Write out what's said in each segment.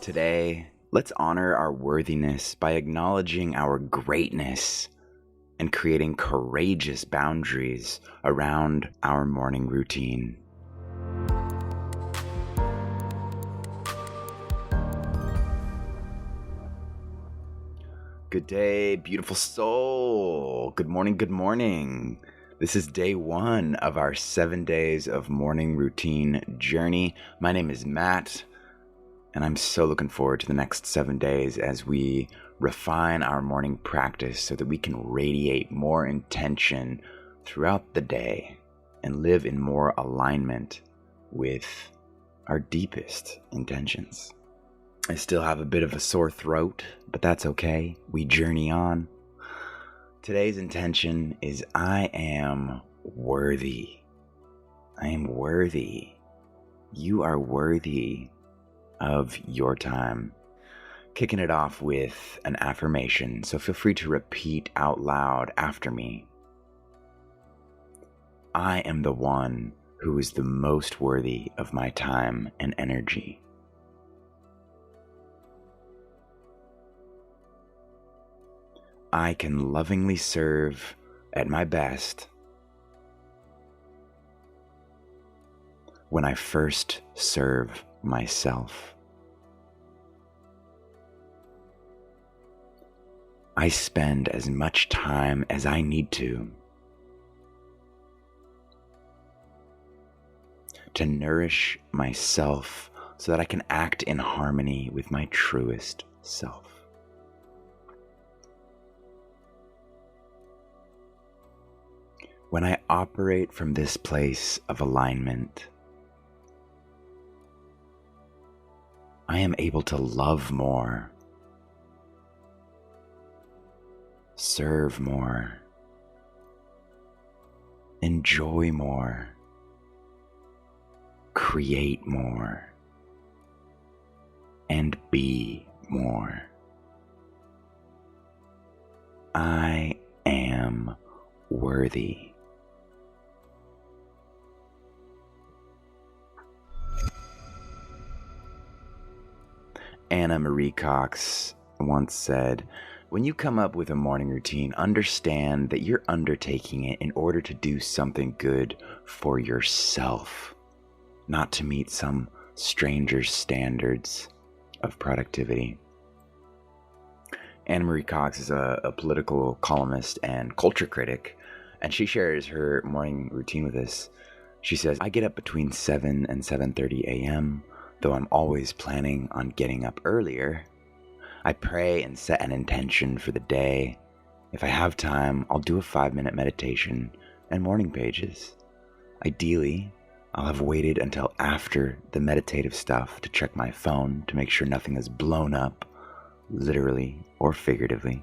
Today, let's honor our worthiness by acknowledging our greatness and creating courageous boundaries around our morning routine. Good day, beautiful soul. Good morning, good morning. This is day 1 of our 7 days of morning routine journey. My name is Matt, and I'm so looking forward to the next 7 days as we refine our morning practice so that we can radiate more intention throughout the day and live in more alignment with our deepest intentions. I still have a bit of a sore throat, but that's okay. We journey on. Today's intention is I am worthy. I am worthy. You are worthy of your time. Kicking it off with an affirmation, so feel free to repeat out loud after me. I am the one who is the most worthy of my time and energy. I can lovingly serve at my best when I first serve myself. I spend as much time as I need to nourish myself so that I can act in harmony with my truest self. When I operate from this place of alignment, I am able to love more, serve more, enjoy more, create more, and be more. I am worthy. Anna Marie Cox once said, "When you come up with a morning routine, understand that you're undertaking it in order to do something good for yourself, not to meet some stranger's standards of productivity." Anna Marie Cox is a political columnist and culture critic, and she shares her morning routine with us. She says, "I get up between 7 and 7:30 a.m., though I'm always planning on getting up earlier. I pray and set an intention for the day. If I have time, I'll do a 5-minute meditation and morning pages. Ideally, I'll have waited until after the meditative stuff to check my phone to make sure nothing is blown up, literally or figuratively.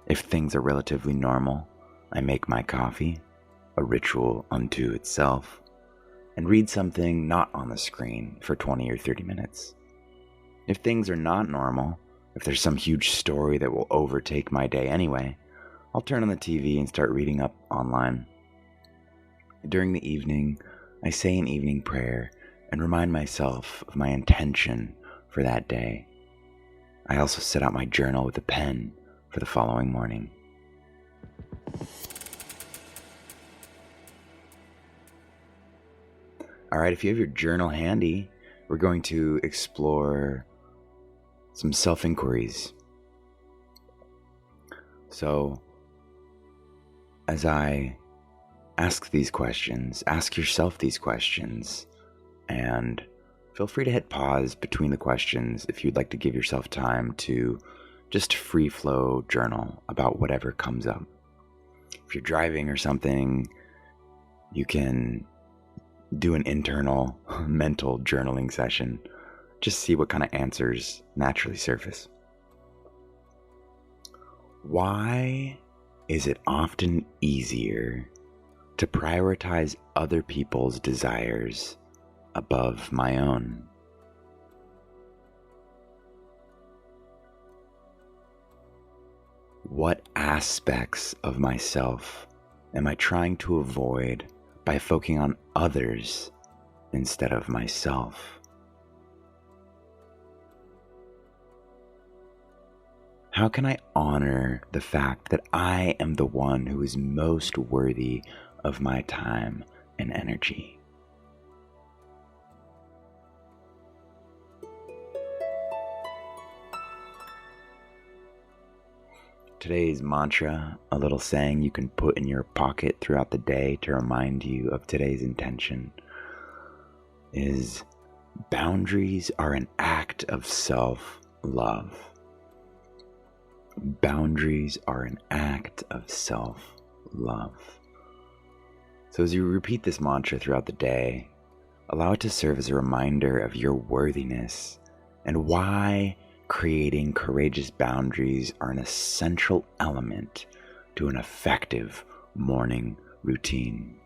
If things are relatively normal, I make my coffee, a ritual unto itself, and read something not on the screen for 20 or 30 minutes. If things are not normal, if there's some huge story that will overtake my day anyway, I'll turn on the TV and start reading up online. During the evening, I say an evening prayer and remind myself of my intention for that day. I also set out my journal with a pen for the following morning." All right, if you have your journal handy, we're going to explore some self-inquiries. So, as I ask these questions, ask yourself these questions, and feel free to hit pause between the questions if you'd like to give yourself time to just free flow journal about whatever comes up. If you're driving or something, you can do an internal mental journaling session. Just see what kind of answers naturally surface. Why is it often easier to prioritize other people's desires above my own? What aspects of myself am I trying to avoid by focusing on others instead of myself? How can I honor the fact that I am the one who is most worthy of my time and energy? Today's mantra, a little saying you can put in your pocket throughout the day to remind you of today's intention, is boundaries are an act of self-love. Boundaries are an act of self-love. So as you repeat this mantra throughout the day, allow it to serve as a reminder of your worthiness and why creating courageous boundaries are an essential element to an effective morning routine.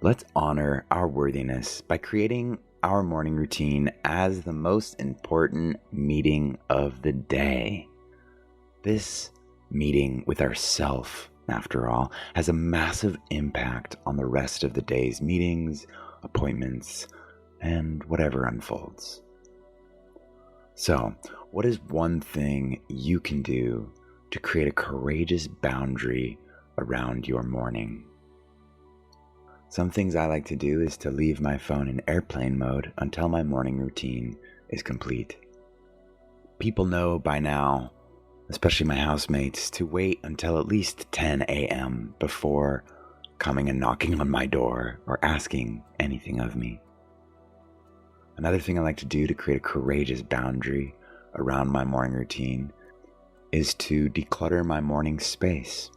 Let's honor our worthiness by creating our morning routine as the most important meeting of the day. This meeting with ourself, after all, has a massive impact on the rest of the day's meetings, appointments, and whatever unfolds. So, what is one thing you can do to create a courageous boundary around your morning? Some things I like to do is to leave my phone in airplane mode until my morning routine is complete. People know by now, especially my housemates, to wait until at least 10 a.m. before coming and knocking on my door or asking anything of me. Another thing I like to do to create a courageous boundary around my morning routine is to declutter my morning space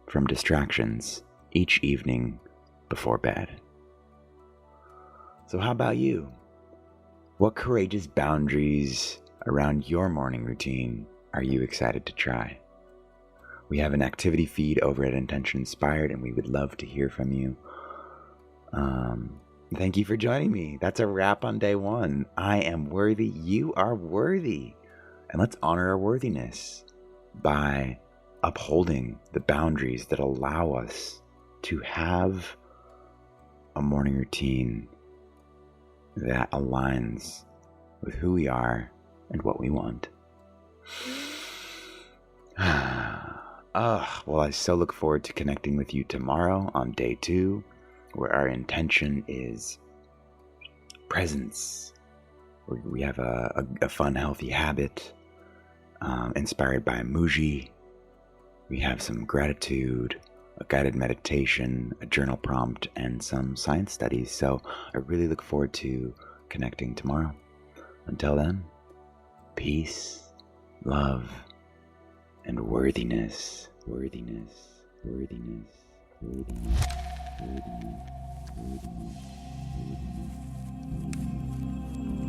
from distractions each evening before bed. So how about you? What courageous boundaries around your morning routine are you excited to try? We have an activity feed over at Intention Inspired, and we would love to hear from you. Thank you for joining me. That's a wrap on day one. I am worthy. You are worthy. And let's honor our worthiness by upholding the boundaries that allow us to have a morning routine that aligns with who we are and what we want. Well, I so look forward to connecting with you tomorrow on day 2, where our intention is presence. We have a fun, healthy habit inspired by Muji. We have some gratitude, a guided meditation, a journal prompt, and some science studies. So I really look forward to connecting tomorrow. Until then, peace, love, and worthiness. Worthiness, worthiness, worthiness, worthiness, worthiness, worthiness, worthiness.